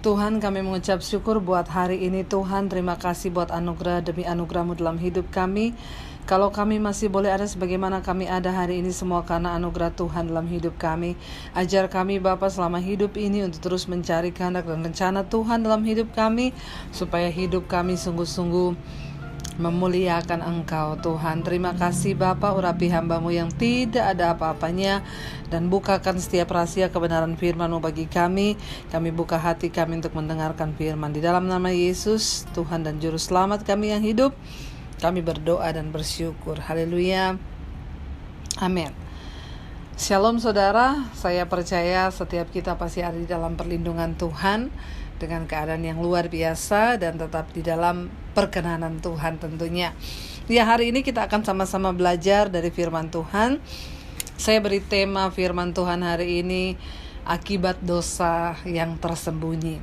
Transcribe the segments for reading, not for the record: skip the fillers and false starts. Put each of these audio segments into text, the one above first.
Tuhan, kami mengucap syukur buat hari ini Tuhan. Terima kasih buat anugerah demi anugerah-Mu dalam hidup kami. Kalau kami masih boleh ada sebagaimana kami ada hari ini, semua karena anugerah Tuhan dalam hidup kami. Ajar kami Bapa selama hidup ini untuk terus mencari kehendak dan rencana Tuhan dalam hidup kami, supaya hidup kami sungguh-sungguh memuliakan Engkau Tuhan. Terima kasih Bapa, urapi hamba-Mu yang tidak ada apa-apanya, dan bukakan setiap rahasia kebenaran firman-Mu bagi kami. Kami buka hati kami untuk mendengarkan firman. Di dalam nama Yesus, Tuhan dan Juru Selamat kami yang hidup, kami berdoa dan bersyukur. Haleluya. Amin. Shalom saudara, saya percaya setiap kita pasti ada di dalam perlindungan Tuhan, dengan keadaan yang luar biasa dan tetap di dalam perkenanan Tuhan tentunya. Ya, hari ini kita akan sama-sama belajar dari firman Tuhan. Saya beri tema firman Tuhan hari ini, akibat dosa yang tersembunyi.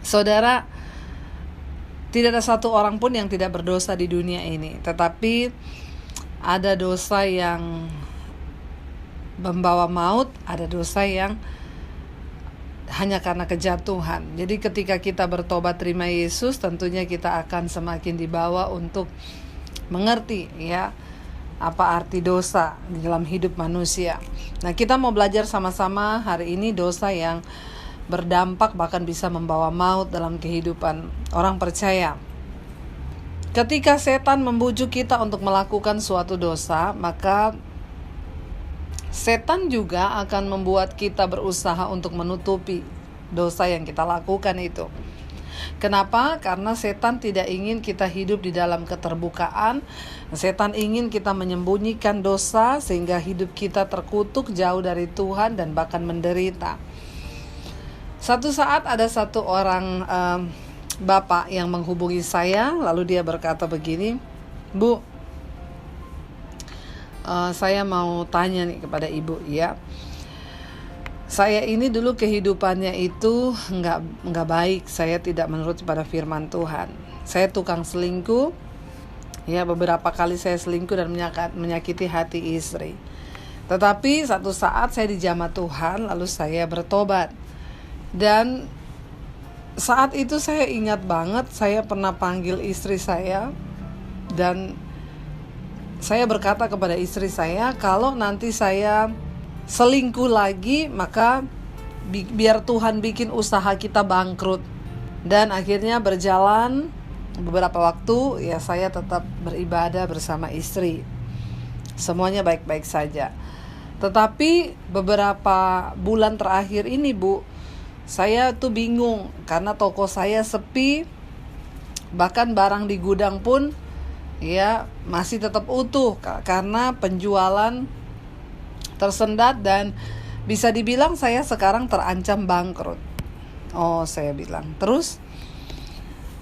Saudara, tidak ada satu orang pun yang tidak berdosa di dunia ini, tetapi ada dosa yang membawa maut, ada dosa yang hanya karena kejatuhan. Jadi ketika kita bertobat terima Yesus, tentunya kita akan semakin dibawa untuk mengerti ya apa arti dosa di dalam hidup manusia. Nah, kita mau belajar sama-sama hari ini dosa yang berdampak bahkan bisa membawa maut dalam kehidupan orang percaya. Ketika setan membujuk kita untuk melakukan suatu dosa, maka setan juga akan membuat kita berusaha untuk menutupi dosa yang kita lakukan itu. Kenapa? Karena setan tidak ingin kita hidup di dalam keterbukaan. Setan ingin kita menyembunyikan dosa sehingga hidup kita terkutuk jauh dari Tuhan dan bahkan menderita. Satu saat ada satu orang bapak yang menghubungi saya, lalu dia berkata begini, "Bu, saya mau tanya nih kepada ibu ya. Saya ini dulu kehidupannya itu nggak baik. Saya tidak menurut pada firman Tuhan. Saya tukang selingkuh. Ya, beberapa kali saya selingkuh dan menyakiti hati istri. Tetapi satu saat saya dijamah Tuhan, lalu saya bertobat. Dan saat itu saya ingat banget, saya pernah panggil istri saya dan saya berkata kepada istri saya, kalau nanti saya selingkuh lagi, maka biar Tuhan bikin usaha kita bangkrut. Dan akhirnya berjalan beberapa waktu, ya saya tetap beribadah bersama istri. Semuanya baik-baik saja. Tetapi beberapa bulan terakhir ini, Bu, saya tuh bingung karena toko saya sepi, bahkan barang di gudang pun ya masih tetap utuh karena penjualan tersendat dan bisa dibilang saya sekarang terancam bangkrut. Oh, saya bilang. Terus,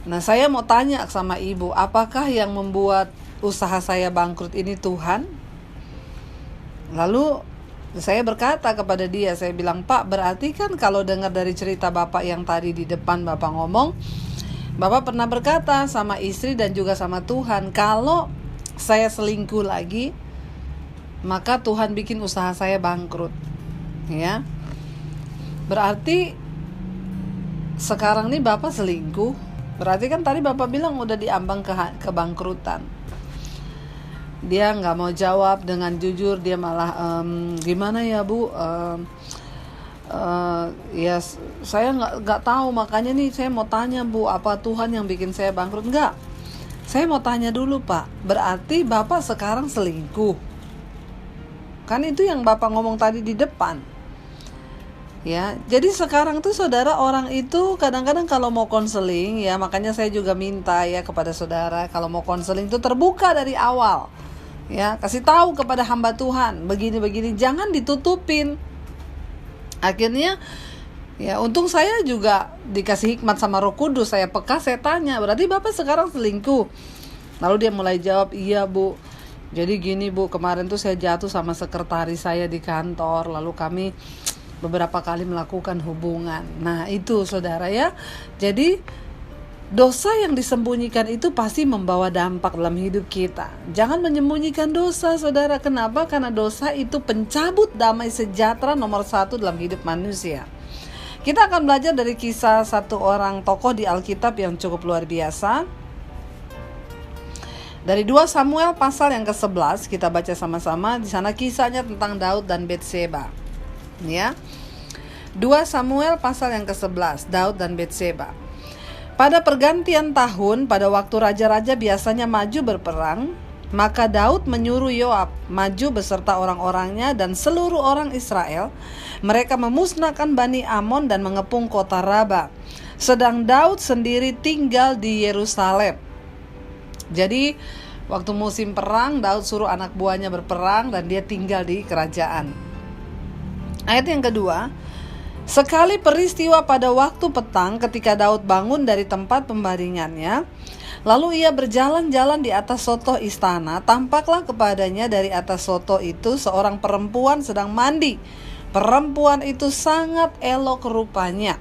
nah saya mau tanya sama ibu, apakah yang membuat usaha saya bangkrut ini Tuhan? Lalu saya berkata kepada dia, saya bilang, Pak, berarti kan kalau dengar dari cerita Bapak yang tadi di depan Bapak ngomong, Bapak pernah berkata sama istri dan juga sama Tuhan, kalau saya selingkuh lagi, maka Tuhan bikin usaha saya bangkrut. Ya. Berarti sekarang nih Bapak selingkuh. Berarti kan tadi Bapak bilang udah diambang kebangkrutan. Dia nggak mau jawab dengan jujur, dia malah gimana ya Bu? Ya saya nggak tahu, makanya nih saya mau tanya Bu, apa Tuhan yang bikin saya bangkrut? Enggak, saya mau tanya dulu Pak, berarti Bapak sekarang selingkuh? Kan itu yang Bapak ngomong tadi di depan. Ya, jadi sekarang tuh saudara, orang itu kadang-kadang kalau mau konseling ya, makanya saya juga minta ya kepada saudara, kalau mau konseling itu terbuka dari awal. Ya, kasih tahu kepada hamba Tuhan, begini-begini, jangan ditutupin. Akhirnya ya untung saya juga dikasih hikmat sama Roh Kudus, saya peka, saya tanya, berarti Bapak sekarang selingkuh? Lalu dia mulai jawab, iya Bu, jadi gini Bu, kemarin tuh saya jatuh sama sekretaris saya di kantor, lalu kami beberapa kali melakukan hubungan. Nah itu saudara ya, jadi dosa yang disembunyikan itu pasti membawa dampak dalam hidup kita. Jangan menyembunyikan dosa, saudara. Kenapa? Karena dosa itu pencabut damai sejahtera nomor 1 dalam hidup manusia. Kita akan belajar dari kisah satu orang tokoh di Alkitab yang cukup luar biasa. Dari 2 Samuel pasal yang ke-11 kita baca sama-sama. Di sana kisahnya tentang Daud dan Betseba. Ya. 2 Samuel pasal yang ke-11, Daud dan Betseba. Pada pergantian tahun, pada waktu raja-raja biasanya maju berperang, maka Daud menyuruh Yoab maju beserta orang-orangnya dan seluruh orang Israel. Mereka memusnahkan Bani Amon dan mengepung kota Raba. Sedang Daud sendiri tinggal di Yerusalem. Jadi waktu musim perang, Daud suruh anak buahnya berperang dan dia tinggal di kerajaan. Ayat yang kedua, sekali peristiwa pada waktu petang ketika Daud bangun dari tempat pembaringannya, lalu ia berjalan-jalan di atas sotoh istana, tampaklah kepadanya dari atas sotoh itu seorang perempuan sedang mandi. Perempuan itu sangat elok rupanya.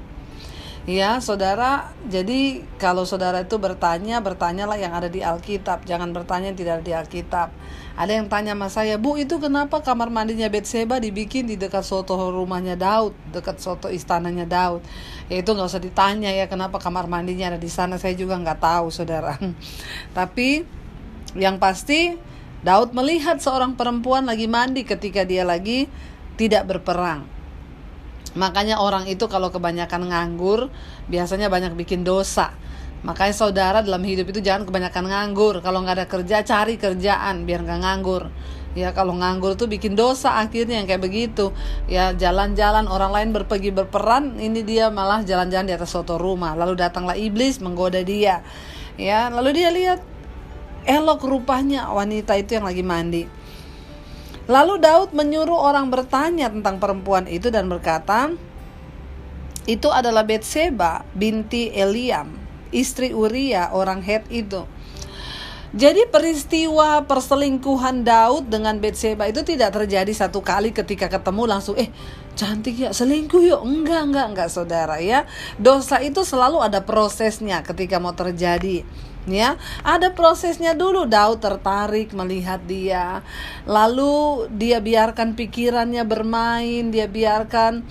Ya saudara, jadi kalau saudara itu bertanyalah yang ada di Alkitab. Jangan bertanya yang tidak ada di Alkitab. Ada yang tanya sama saya, Bu, itu kenapa kamar mandinya Betseba dibikin di dekat soto rumahnya Daud, dekat soto istananya Daud? Ya itu gak usah ditanya ya, kenapa kamar mandinya ada di sana. Saya juga gak tahu saudara. Tapi yang pasti Daud melihat seorang perempuan lagi mandi ketika dia lagi tidak berperang. Makanya orang itu kalau kebanyakan nganggur, biasanya banyak bikin dosa. Makanya saudara dalam hidup itu jangan kebanyakan nganggur. Kalau gak ada kerja, cari kerjaan biar gak nganggur. Ya kalau nganggur tuh bikin dosa akhirnya yang kayak begitu. Ya jalan-jalan, orang lain pergi berperan, ini dia malah jalan-jalan di atas soto rumah. Lalu datanglah iblis menggoda dia. Ya lalu dia lihat elok rupanya wanita itu yang lagi mandi. Lalu Daud menyuruh orang bertanya tentang perempuan itu dan berkata, itu adalah Betseba binti Eliam, istri Uria orang Het itu. Jadi peristiwa perselingkuhan Daud dengan Betseba itu tidak terjadi satu kali ketika ketemu langsung cantik ya selingkuh yuk. Enggak saudara ya. Dosa itu selalu ada prosesnya ketika mau terjadi. Ya, ada prosesnya dulu. Daud tertarik melihat dia, lalu dia biarkan pikirannya bermain, dia biarkan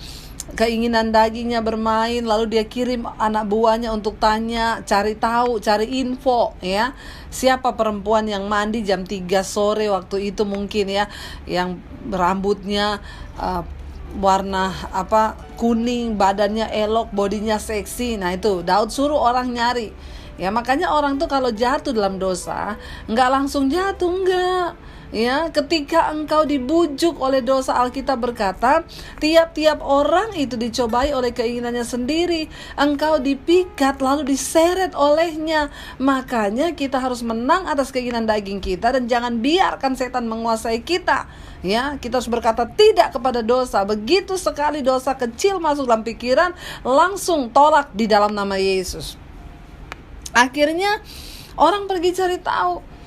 keinginan dagingnya bermain, lalu dia kirim anak buahnya untuk tanya, cari tahu, cari info ya. Siapa perempuan yang mandi jam 3 sore waktu itu mungkin ya, yang rambutnya warna kuning, badannya elok, bodinya seksi. Nah itu Daud suruh orang nyari. Ya makanya orang tuh kalau jatuh dalam dosa enggak langsung jatuh, enggak. Ya, ketika engkau dibujuk oleh dosa, Alkitab berkata, tiap-tiap orang itu dicobai oleh keinginannya sendiri. Engkau dipikat lalu diseret olehnya. Makanya kita harus menang atas keinginan daging kita dan jangan biarkan setan menguasai kita. Ya, kita harus berkata tidak kepada dosa. Begitu sekali dosa kecil masuk dalam pikiran, langsung tolak di dalam nama Yesus. Akhirnya orang pergi cari tahu.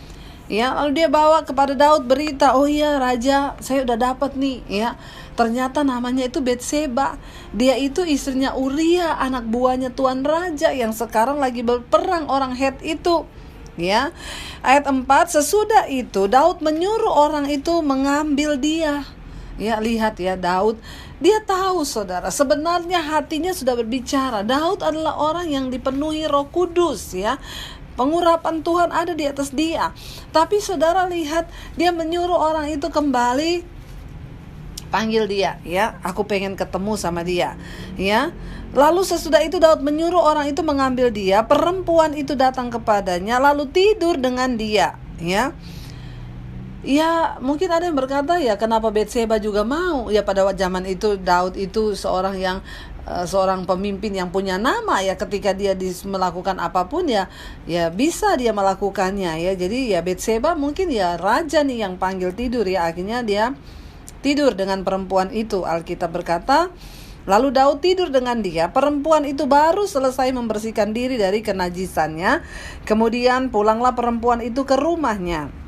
Ya, lalu dia bawa kepada Daud berita, oh iya raja, saya udah dapat nih ya. Ternyata namanya itu Betseba. Dia itu istrinya Uria, anak buahnya tuan raja yang sekarang lagi berperang orang Het itu. Ya. Ayat 4, sesudah itu Daud menyuruh orang itu mengambil dia. Ya, lihat ya Daud, dia tahu saudara, sebenarnya hatinya sudah berbicara. Daud adalah orang yang dipenuhi Roh Kudus ya. Pengurapan Tuhan ada di atas dia. Tapi saudara lihat, dia menyuruh orang itu kembali, panggil dia ya, aku pengen ketemu sama dia ya. Lalu sesudah itu Daud menyuruh orang itu mengambil dia. Perempuan itu datang kepadanya lalu tidur dengan dia ya. Ya mungkin ada yang berkata ya kenapa Betseba juga mau. Ya pada zaman itu Daud itu seorang pemimpin yang punya nama ya. Ketika dia melakukan apapun ya bisa dia melakukannya ya. Jadi ya Betseba mungkin ya raja nih yang panggil tidur ya. Akhirnya dia tidur dengan perempuan itu. Alkitab berkata, lalu Daud tidur dengan dia. Perempuan itu baru selesai membersihkan diri dari kenajisannya. Kemudian pulanglah perempuan itu ke rumahnya.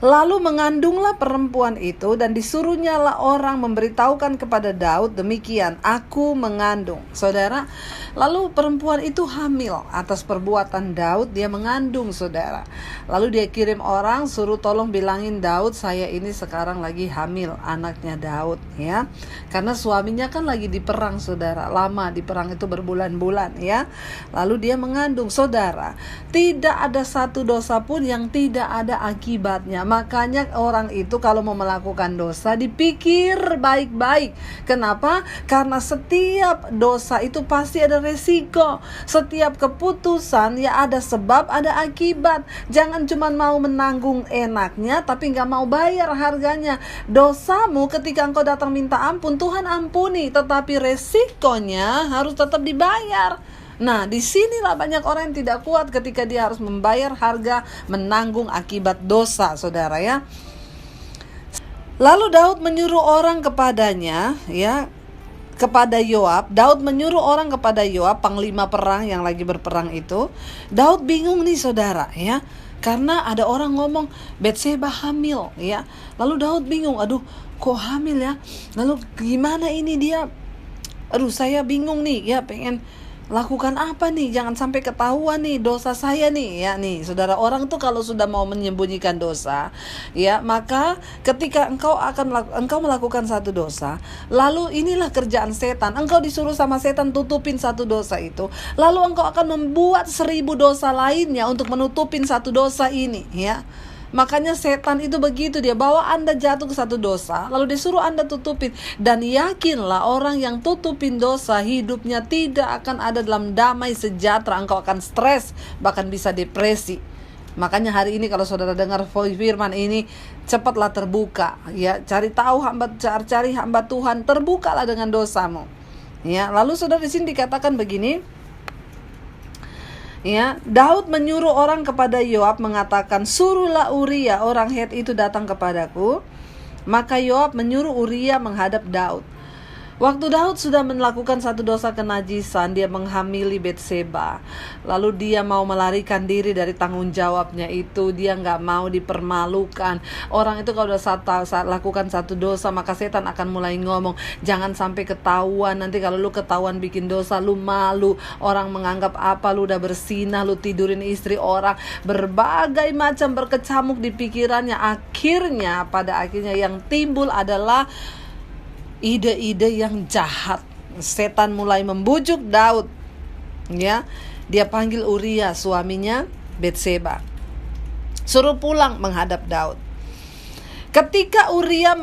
Lalu mengandunglah perempuan itu dan disuruhnyalah orang memberitahukan kepada Daud demikian, aku mengandung. Saudara, lalu perempuan itu hamil atas perbuatan Daud, dia mengandung saudara. Lalu dia kirim orang suruh tolong bilangin Daud, saya ini sekarang lagi hamil anaknya Daud ya. Karena suaminya kan lagi di perang saudara, lama di perang itu berbulan-bulan ya. Lalu dia mengandung saudara. Tidak ada satu dosa pun yang tidak ada akibatnya. Makanya orang itu kalau mau melakukan dosa dipikir baik-baik. Kenapa? Karena setiap dosa itu pasti ada resiko. Setiap keputusan ya ada sebab, ada akibat. Jangan cuma mau menanggung enaknya tapi gak mau bayar harganya. Dosamu ketika engkau datang minta ampun, Tuhan ampuni, tetapi resikonya harus tetap dibayar. Nah, disinilah banyak orang yang tidak kuat ketika dia harus membayar harga, menanggung akibat dosa, saudara ya. Lalu Daud menyuruh orang kepadanya, ya, kepada Yoab. Daud menyuruh orang kepada Yoab, panglima perang yang lagi berperang itu. Daud bingung nih, saudara, ya. Karena ada orang ngomong Batseba hamil, ya. Lalu Daud bingung, aduh, kok hamil ya? Lalu gimana ini dia? Aduh, saya bingung nih, ya, pengen lakukan apa nih, jangan sampai ketahuan nih dosa saya nih ya. Nih saudara, orang tuh kalau sudah mau menyembunyikan dosa ya, maka ketika engkau melakukan satu dosa, lalu inilah kerjaan setan, engkau disuruh sama setan tutupin satu dosa itu, lalu engkau akan membuat 1000 dosa lainnya untuk menutupin satu dosa ini ya. Makanya setan itu begitu, dia bawa Anda jatuh ke satu dosa, lalu disuruh Anda tutupin. Dan yakinlah orang yang tutupin dosa, hidupnya tidak akan ada dalam damai sejahtera. Engkau akan stres, bahkan bisa depresi. Makanya hari ini kalau saudara dengar firman ini, cepatlah terbuka ya, cari hamba Tuhan, terbukalah dengan dosamu. Ya, lalu saudara di sini dikatakan begini. Ya, Daud menyuruh orang kepada Yoab mengatakan, suruhlah Uria orang Het itu datang kepadaku. Maka Yoab menyuruh Uria menghadap Daud. Waktu Daud sudah melakukan satu dosa kenajisan, dia menghamili Batseba. Lalu dia mau melarikan diri dari tanggung jawabnya itu, dia gak mau dipermalukan. Orang itu kalau saat lakukan satu dosa, maka setan akan mulai ngomong, jangan sampai ketahuan, nanti kalau lu ketahuan bikin dosa, lu malu. Orang menganggap apa, lu udah bersinah, lu tidurin istri orang. Berbagai macam berkecamuk di pikirannya. Pada akhirnya yang timbul adalah ide-ide yang jahat. Setan mulai membujuk Daud. Ya, dia panggil Uria suaminya Batseba, suruh pulang menghadap Daud. Ketika Uria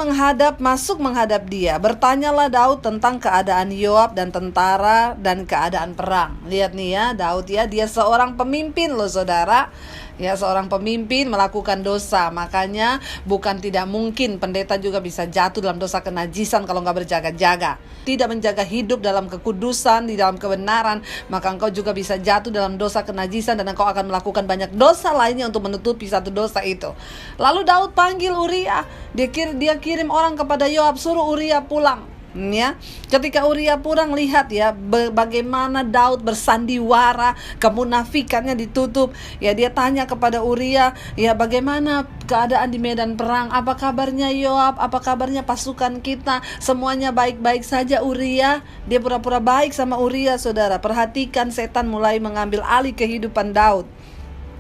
masuk menghadap dia, bertanyalah Daud tentang keadaan Yoab dan tentara dan keadaan perang. Lihat nih ya, Daud ya, dia seorang pemimpin loh saudara. Ya, seorang pemimpin melakukan dosa. Makanya bukan tidak mungkin pendeta juga bisa jatuh dalam dosa kenajisan kalau gak berjaga-jaga. Tidak menjaga hidup dalam kekudusan, di dalam kebenaran, maka engkau juga bisa jatuh dalam dosa kenajisan dan engkau akan melakukan banyak dosa lainnya untuk menutupi satu dosa itu. Lalu Daud panggil Uria. Dia kirim orang kepada Yoab, suruh Uria pulang. Ya, ketika Uria pulang, lihat ya bagaimana Daud bersandiwara, kemunafikannya ditutup. Ya, dia tanya kepada Uria, ya bagaimana keadaan di medan perang? Apa kabarnya Yoab? Apa kabarnya pasukan kita? Semuanya baik-baik saja Uria. Dia pura-pura baik sama Uria, saudara. Perhatikan, setan mulai mengambil alih kehidupan Daud.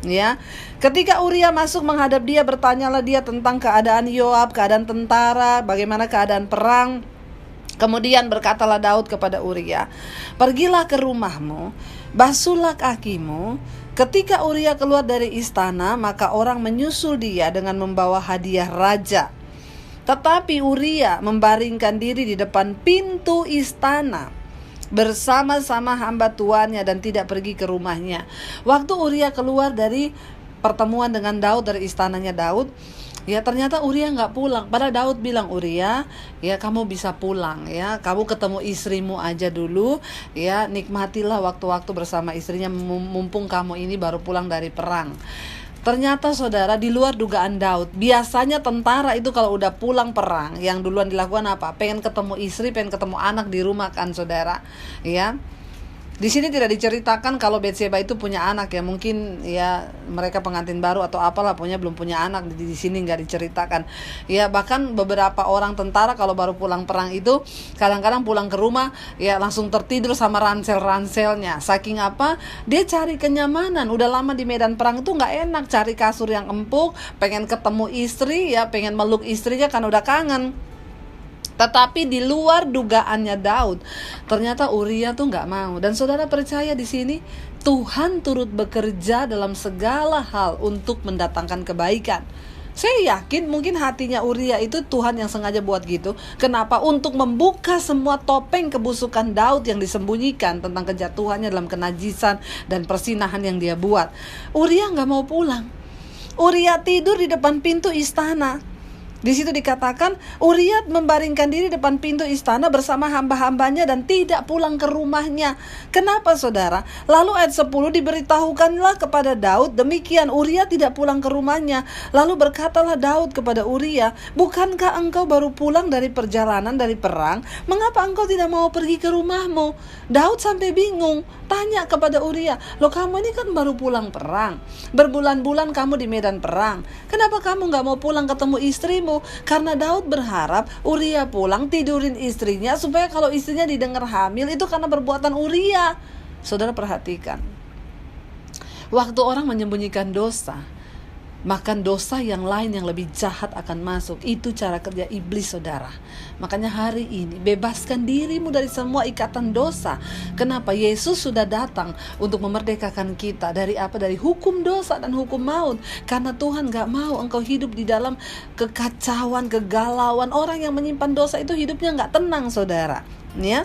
Ya, ketika Uria masuk menghadap dia, bertanyalah dia tentang keadaan Yoab, keadaan tentara, bagaimana keadaan perang. Kemudian berkatalah Daud kepada Uria, pergilah ke rumahmu, basuhlah kakimu. Ketika Uria keluar dari istana, maka orang menyusul dia dengan membawa hadiah raja. Tetapi Uria membaringkan diri di depan pintu istana bersama-sama hamba tuannya dan tidak pergi ke rumahnya. Waktu Uria keluar dari pertemuan dengan Daud, dari istananya Daud, ya ternyata Uria gak pulang. Padahal Daud bilang, Uria ya kamu bisa pulang ya, kamu ketemu istrimu aja dulu ya, nikmatilah waktu-waktu bersama istrinya mumpung kamu ini baru pulang dari perang. Ternyata saudara, di luar dugaan Daud. Biasanya tentara itu kalau udah pulang perang, yang duluan dilakukan apa? Pengen ketemu istri, pengen ketemu anak di rumah kan saudara ya. Di sini tidak diceritakan kalau Betseba itu punya anak ya, mungkin ya mereka pengantin baru atau apalah, pokoknya belum punya anak. Di sini nggak diceritakan. Ya bahkan beberapa orang tentara kalau baru pulang perang itu kadang-kadang pulang ke rumah ya langsung tertidur sama ransel-ranselnya. Saking apa? Dia cari kenyamanan. Udah lama di medan perang itu nggak enak, cari kasur yang empuk, pengen ketemu istri ya, pengen meluk istrinya kan udah kangen. Tetapi di luar dugaannya Daud, ternyata Uria tuh nggak mau. Dan saudara percaya di sini Tuhan turut bekerja dalam segala hal untuk mendatangkan kebaikan. Saya yakin mungkin hatinya Uria itu Tuhan yang sengaja buat gitu. Kenapa? Untuk membuka semua topeng kebusukan Daud yang disembunyikan tentang kejatuhannya dalam kenajisan dan persinahan yang dia buat. Uria nggak mau pulang. Uria tidur di depan pintu istana. Di situ dikatakan Uria membaringkan diri depan pintu istana bersama hamba-hambanya dan tidak pulang ke rumahnya. Kenapa saudara? Lalu ayat 10 diberitahukanlah kepada Daud demikian, Uria tidak pulang ke rumahnya. Lalu berkatalah Daud kepada Uria, bukankah engkau baru pulang dari perjalanan dari perang? Mengapa engkau tidak mau pergi ke rumahmu? Daud sampai bingung, tanya kepada Uria, loh kamu ini kan baru pulang perang, berbulan-bulan kamu di medan perang, kenapa kamu gak mau pulang ketemu istrimu? Karena Daud berharap Uria pulang tidurin istrinya supaya kalau istrinya didengar hamil itu karena perbuatan Uria. Saudara perhatikan, waktu orang menyembunyikan dosa, maka dosa yang lain yang lebih jahat akan masuk. Itu cara kerja iblis saudara. Makanya hari ini bebaskan dirimu dari semua ikatan dosa. Kenapa? Yesus sudah datang untuk memerdekakan kita dari apa? Dari hukum dosa dan hukum maut. Karena Tuhan gak mau engkau hidup di dalam kekacauan, kegalauan. Orang yang menyimpan dosa itu hidupnya gak tenang saudara, ya.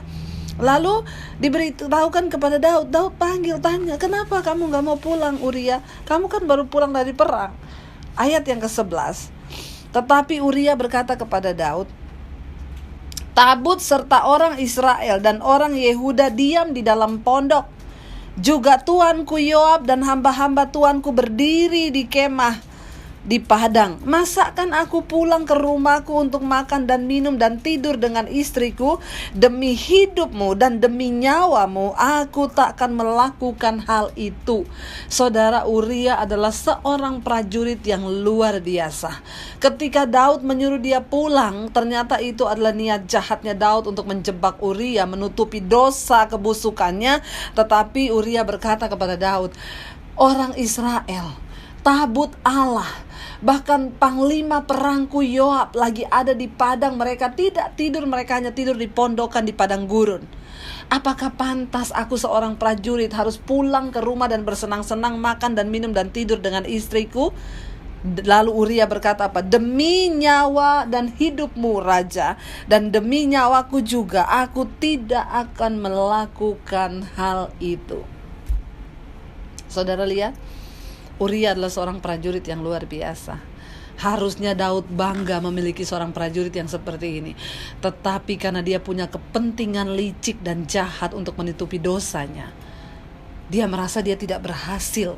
Lalu diberitahukan kepada Daud. Daud panggil, tanya, kenapa kamu gak mau pulang Uria? Kamu kan baru pulang dari perang. Ayat yang ke-11. Tetapi Uria berkata kepada Daud, tabut serta orang Israel dan orang Yehuda diam di dalam pondok. Juga tuanku Yoab dan hamba-hamba tuanku berdiri di kemah di padang. Masakan aku pulang ke rumahku untuk makan dan minum dan tidur dengan istriku? Demi hidupmu dan demi nyawamu aku takkan melakukan hal itu. Saudara, Uria adalah seorang prajurit yang luar biasa. Ketika Daud menyuruh dia pulang, ternyata itu adalah niat jahatnya Daud untuk menjebak Uria, menutupi dosa kebusukannya. Tetapi Uria berkata kepada Daud, orang Israel, tabut Allah, bahkan panglima perangku Yoab lagi ada di padang, mereka tidak tidur, mereka hanya tidur di pondokan di padang gurun. Apakah pantas aku seorang prajurit harus pulang ke rumah dan bersenang-senang makan dan minum dan tidur dengan istriku? Lalu Uria berkata apa? Demi nyawa dan hidupmu raja, dan demi nyawaku juga, aku tidak akan melakukan hal itu. Saudara lihat, Uria adalah seorang prajurit yang luar biasa. Harusnya Daud bangga memiliki seorang prajurit yang seperti ini. Tetapi karena dia punya kepentingan licik dan jahat untuk menutupi dosanya, dia merasa dia tidak berhasil,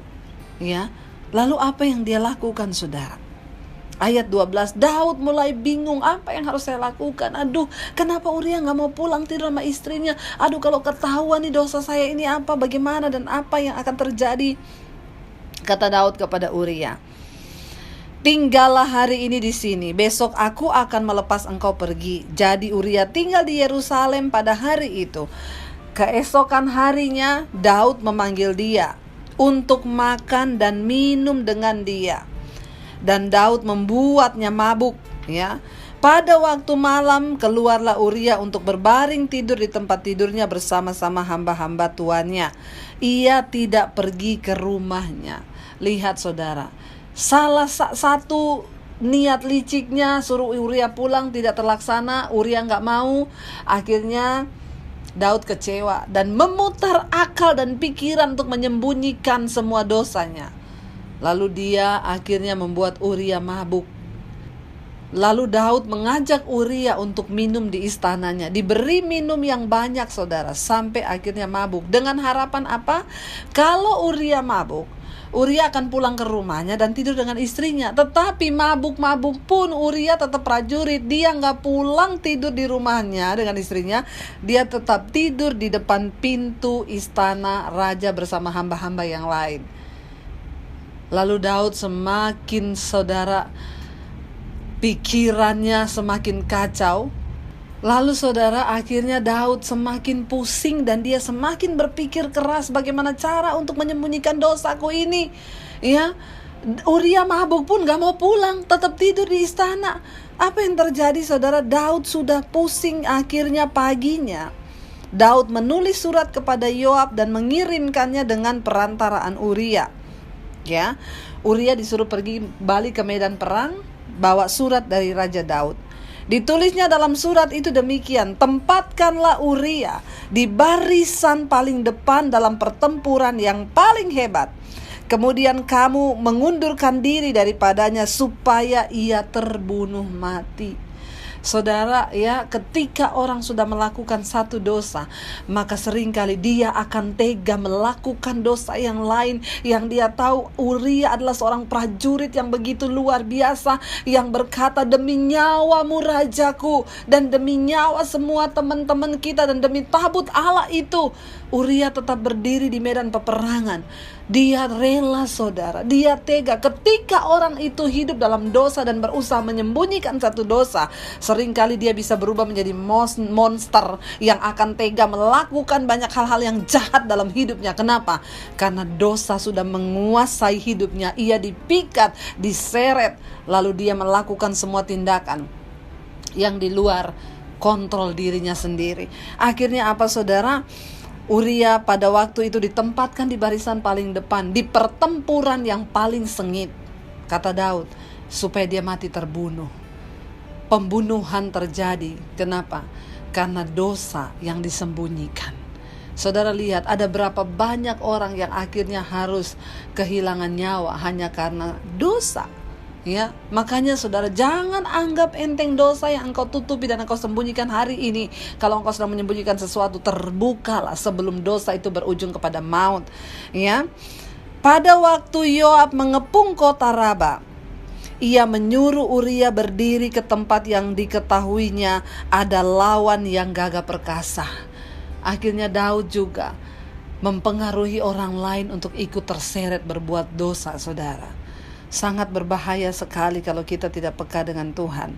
ya. Lalu apa yang dia lakukan saudara? Ayat 12, Daud mulai bingung, apa yang harus saya lakukan? Aduh, kenapa Uria gak mau pulang tidur sama istrinya? Aduh, kalau ketahuan nih dosa saya ini apa, bagaimana dan apa yang akan terjadi? Kata Daud kepada Uria, tinggallah hari ini di sini, besok aku akan melepas engkau pergi. Jadi Uria tinggal di Yerusalem pada hari itu. Keesokan harinya Daud memanggil dia untuk makan dan minum dengan dia. Dan Daud membuatnya mabuk, ya. Pada waktu malam keluarlah Uria untuk berbaring tidur di tempat tidurnya bersama-sama hamba-hamba tuannya. Ia tidak pergi ke rumahnya. Lihat saudara, salah satu niat liciknya suruh Uria pulang tidak terlaksana. Uria gak mau. Akhirnya Daud kecewa dan memutar akal dan pikiran untuk menyembunyikan semua dosanya. Lalu dia akhirnya membuat Uria mabuk. Lalu Daud mengajak Uria untuk minum di istananya. Diberi minum yang banyak saudara, sampai akhirnya mabuk. Dengan harapan apa? Kalau Uria mabuk, Uria akan pulang ke rumahnya dan tidur dengan istrinya. Tetapi mabuk-mabuk pun Uria tetap prajurit. Dia nggak pulang tidur di rumahnya dengan istrinya. Dia tetap tidur di depan pintu istana raja bersama hamba-hamba yang lain. Lalu Daud semakin, saudara, pikirannya semakin kacau. Lalu saudara, akhirnya Daud semakin pusing dan dia semakin berpikir keras bagaimana cara untuk menyembunyikan dosaku ini. Ya, Uria mabuk pun gak mau pulang, tetap tidur di istana. Apa yang terjadi saudara? Daud sudah pusing. Akhirnya paginya Daud menulis surat kepada Yoab dan mengirimkannya dengan perantaraan Uria. Ya, Uria disuruh pergi balik ke medan perang, bawa surat dari Raja Daud. Ditulisnya dalam surat itu demikian: tempatkanlah Uria di barisan paling depan dalam pertempuran yang paling hebat. Kemudian kamu mengundurkan diri daripadanya supaya ia terbunuh mati. Saudara, ya, ketika orang sudah melakukan satu dosa, maka seringkali dia akan tega melakukan dosa yang lain. Yang dia tahu Uria adalah seorang prajurit yang begitu luar biasa, yang berkata, demi nyawamu rajaku, dan demi nyawa semua teman-teman kita, dan demi tabut Allah itu, Uria tetap berdiri di medan peperangan. Dia rela, saudara, dia tega. Ketika orang itu hidup dalam dosa dan berusaha menyembunyikan satu dosa, seringkali dia bisa berubah menjadi monster yang akan tega melakukan banyak hal-hal yang jahat dalam hidupnya. Kenapa? Karena dosa sudah menguasai hidupnya. Ia dipikat, diseret, lalu dia melakukan semua tindakan yang di luar kontrol dirinya sendiri. Akhirnya apa, saudara? Uria pada waktu itu ditempatkan di barisan paling depan, di pertempuran yang paling sengit. Kata Daud, supaya dia mati terbunuh. Pembunuhan terjadi. Kenapa? Karena dosa yang disembunyikan. Saudara lihat, ada berapa banyak orang yang akhirnya harus kehilangan nyawa hanya karena dosa. Ya, makanya saudara, jangan anggap enteng dosa yang engkau tutupi dan engkau sembunyikan hari ini. Kalau engkau sedang menyembunyikan sesuatu, terbukalah sebelum dosa itu berujung kepada maut. Ya, pada waktu Yoab mengepung kota Raba, ia menyuruh Uria berdiri ke tempat yang diketahuinya ada lawan yang gagah perkasa. Akhirnya Daud juga mempengaruhi orang lain untuk ikut terseret berbuat dosa, saudara. Sangat berbahaya sekali kalau kita tidak peka dengan Tuhan.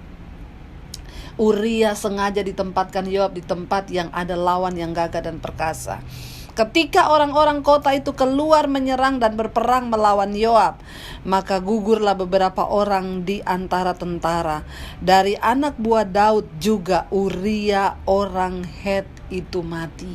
Uria sengaja ditempatkan Yoab di tempat yang ada lawan yang gagah dan perkasa. Ketika orang-orang kota itu keluar menyerang dan berperang melawan Yoab, maka gugurlah beberapa orang di antara tentara. Dari anak buah Daud juga Uria orang Het itu mati.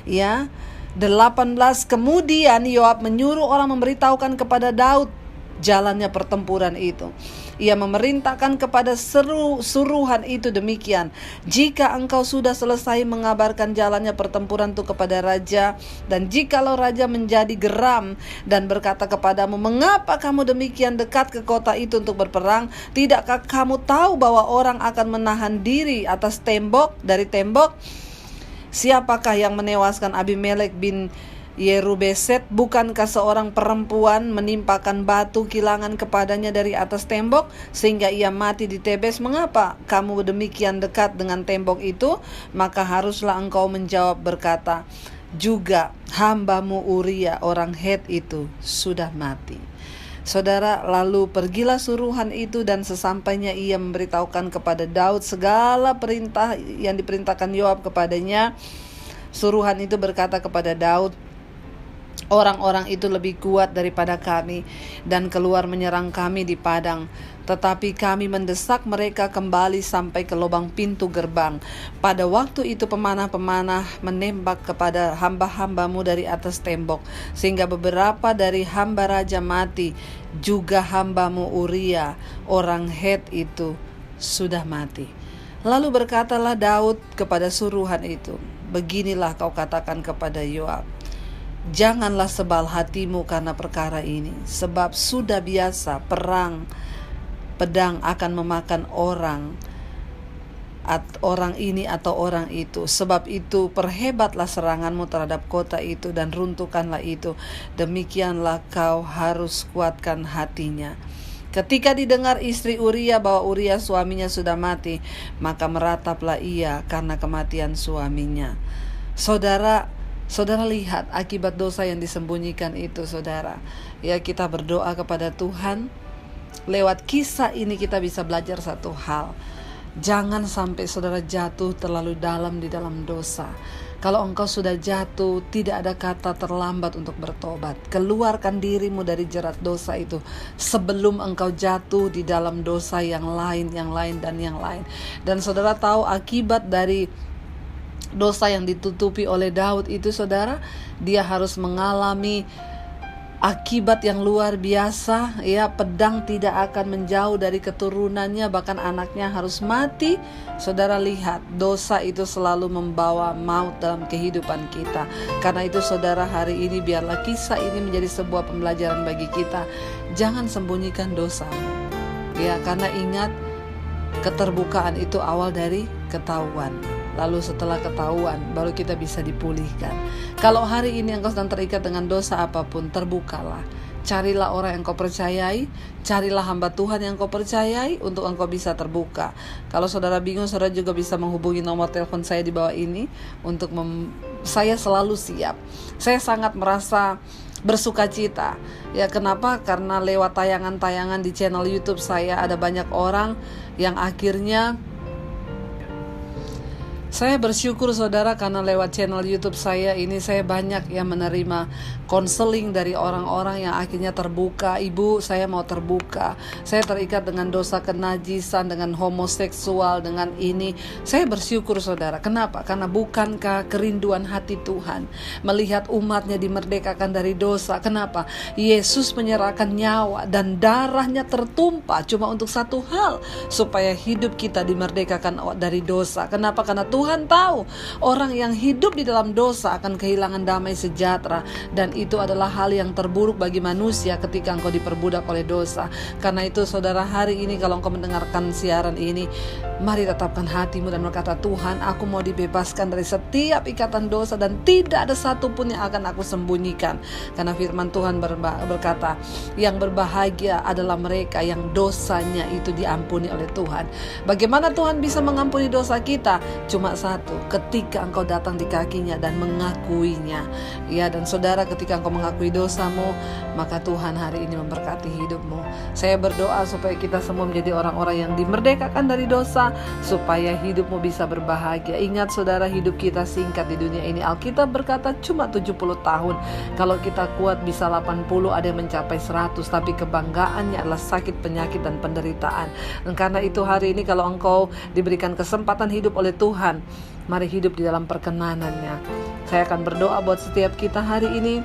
Ya, 18. Kemudian Yoab menyuruh orang memberitahukan kepada Daud jalannya pertempuran itu. Ia memerintahkan kepada suruhan itu demikian: jika engkau sudah selesai mengabarkan jalannya pertempuran itu kepada raja, dan jikalau raja menjadi geram dan berkata kepadamu, mengapa kamu demikian dekat ke kota itu untuk berperang? Tidakkah kamu tahu bahwa orang akan menahan diri atas dari tembok? Siapakah yang menewaskan Abimelek bin Yerubeset? Bukankah seorang perempuan menimpakan batu kilangan kepadanya dari atas tembok sehingga ia mati di Tebes? Mengapa kamu demikian dekat dengan tembok itu? Maka haruslah engkau menjawab berkata, juga hambamu Uria orang Het itu sudah mati. Saudara, lalu pergilah suruhan itu, dan sesampainya ia memberitahukan kepada Daud segala perintah yang diperintahkan Yoab kepadanya. Suruhan itu berkata kepada Daud, orang-orang itu lebih kuat daripada kami dan keluar menyerang kami di padang. Tetapi kami mendesak mereka kembali sampai ke lubang pintu gerbang. Pada waktu itu pemanah-pemanah menembak kepada hamba-hambamu dari atas tembok, sehingga beberapa dari hamba raja mati. Juga hambamu Uria orang Het itu sudah mati. Lalu berkatalah Daud kepada suruhan itu, beginilah kau katakan kepada Yoab, janganlah sebal hatimu karena perkara ini, sebab sudah biasa pedang akan memakan orang orang ini atau orang itu. Sebab itu perhebatlah seranganmu terhadap kota itu dan runtuhkanlah itu. Demikianlah kau harus kuatkan hatinya. Ketika didengar istri Uria bahwa Uria suaminya sudah mati, maka merataplah ia karena kematian suaminya. Saudara lihat akibat dosa yang disembunyikan itu, saudara. Ya, kita berdoa kepada Tuhan. Lewat kisah ini kita bisa belajar satu hal. Jangan sampai saudara jatuh terlalu dalam di dalam dosa. Kalau engkau sudah jatuh, tidak ada kata terlambat untuk bertobat. Keluarkan dirimu dari jerat dosa itu sebelum engkau jatuh di dalam dosa yang lain. Dan saudara tahu akibat dari dosa yang ditutupi oleh Daud itu, saudara, dia harus mengalami akibat yang luar biasa. Ya, pedang tidak akan menjauh dari keturunannya, bahkan anaknya harus mati. Saudara lihat, dosa itu selalu membawa maut dalam kehidupan kita. Karena itu saudara, hari ini biarlah kisah ini menjadi sebuah pembelajaran bagi kita. Jangan sembunyikan dosa. Ya, karena ingat, keterbukaan itu awal dari ketahuan. Lalu setelah ketahuan, baru kita bisa dipulihkan. Kalau hari ini engkau sedang terikat dengan dosa apapun, terbukalah. Carilah orang yang kau percayai, carilah hamba Tuhan yang kau percayai untuk engkau bisa terbuka. Kalau saudara bingung, saudara juga bisa menghubungi nomor telepon saya di bawah ini. Saya selalu siap. Saya sangat merasa bersuka cita. Ya, kenapa? Karena lewat tayangan-tayangan di channel YouTube saya ada banyak orang yang akhirnya saya bersyukur, saudara, karena lewat channel YouTube saya ini saya banyak yang menerima konseling dari orang-orang yang akhirnya terbuka. Ibu, saya mau terbuka. Saya terikat dengan dosa kenajisan, dengan homoseksual, dengan ini. Saya bersyukur, saudara. Kenapa? Karena bukankah kerinduan hati Tuhan melihat umatnya dimerdekakan dari dosa? Kenapa? Yesus menyerahkan nyawa dan darahnya tertumpah cuma untuk satu hal, supaya hidup kita dimerdekakan dari dosa. Kenapa? Karena Tuhan tahu orang yang hidup di dalam dosa akan kehilangan damai sejahtera, dan itu adalah hal yang terburuk bagi manusia ketika engkau diperbudak oleh dosa. Karena itu saudara, hari ini kalau engkau mendengarkan siaran ini, mari tetapkan hatimu dan berkata, Tuhan, aku mau dibebaskan dari setiap ikatan dosa dan tidak ada satupun yang akan aku sembunyikan. Karena firman Tuhan berkata, yang berbahagia adalah mereka yang dosanya itu diampuni oleh Tuhan. Bagaimana Tuhan bisa mengampuni dosa kita? Cuma satu, ketika engkau datang di kakinya dan mengakuinya. Ya, dan saudara, ketika engkau mengakui dosamu, maka Tuhan hari ini memberkati hidupmu. Saya berdoa supaya kita semua menjadi orang-orang yang dimerdekakan dari dosa, supaya hidupmu bisa berbahagia. Ingat saudara, hidup kita singkat di dunia ini. Alkitab berkata cuma 70 tahun. Kalau kita kuat bisa 80, ada yang mencapai 100. Tapi kebanggaannya adalah sakit, penyakit, dan penderitaan. Dan karena itu hari ini kalau engkau diberikan kesempatan hidup oleh Tuhan, mari hidup di dalam perkenanannya. Saya akan berdoa buat setiap kita hari ini.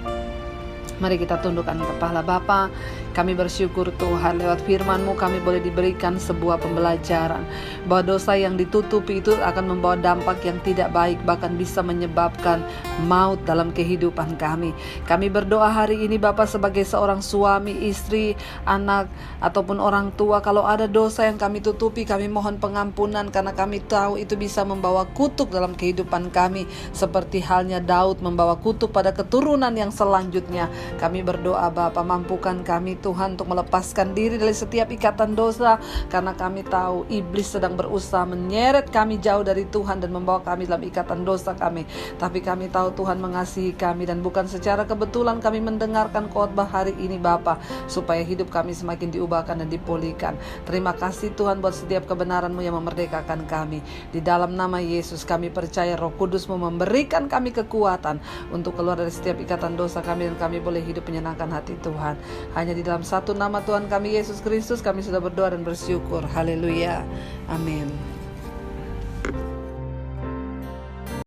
Mari kita tundukkan kepala. Bapa, kami bersyukur Tuhan, lewat firman-Mu kami boleh diberikan sebuah pembelajaran bahwa dosa yang ditutupi itu akan membawa dampak yang tidak baik, bahkan bisa menyebabkan maut dalam kehidupan kami. Kami berdoa hari ini Bapa, sebagai seorang suami, istri, anak, ataupun orang tua, kalau ada dosa yang kami tutupi, kami mohon pengampunan, karena kami tahu itu bisa membawa kutuk dalam kehidupan kami, seperti halnya Daud membawa kutuk pada keturunan yang selanjutnya. Kami berdoa Bapa, mampukan kami Tuhan untuk melepaskan diri dari setiap ikatan dosa, karena kami tahu iblis sedang berusaha menyeret kami jauh dari Tuhan dan membawa kami dalam ikatan dosa kami. Tapi kami tahu Tuhan mengasihi kami, dan bukan secara kebetulan kami mendengarkan khotbah hari ini Bapa, supaya hidup kami semakin diubahkan dan dipulihkan. Terima kasih Tuhan buat setiap kebenaran-Mu yang memerdekakan kami. Di dalam nama Yesus kami percaya Roh Kudus-Mu memberikan kami kekuatan untuk keluar dari setiap ikatan dosa kami, dan kami boleh hidup menyenangkan hati Tuhan. Hanya di dalam satu nama Tuhan kami Yesus Kristus kami sudah berdoa dan bersyukur. Haleluya. Amin.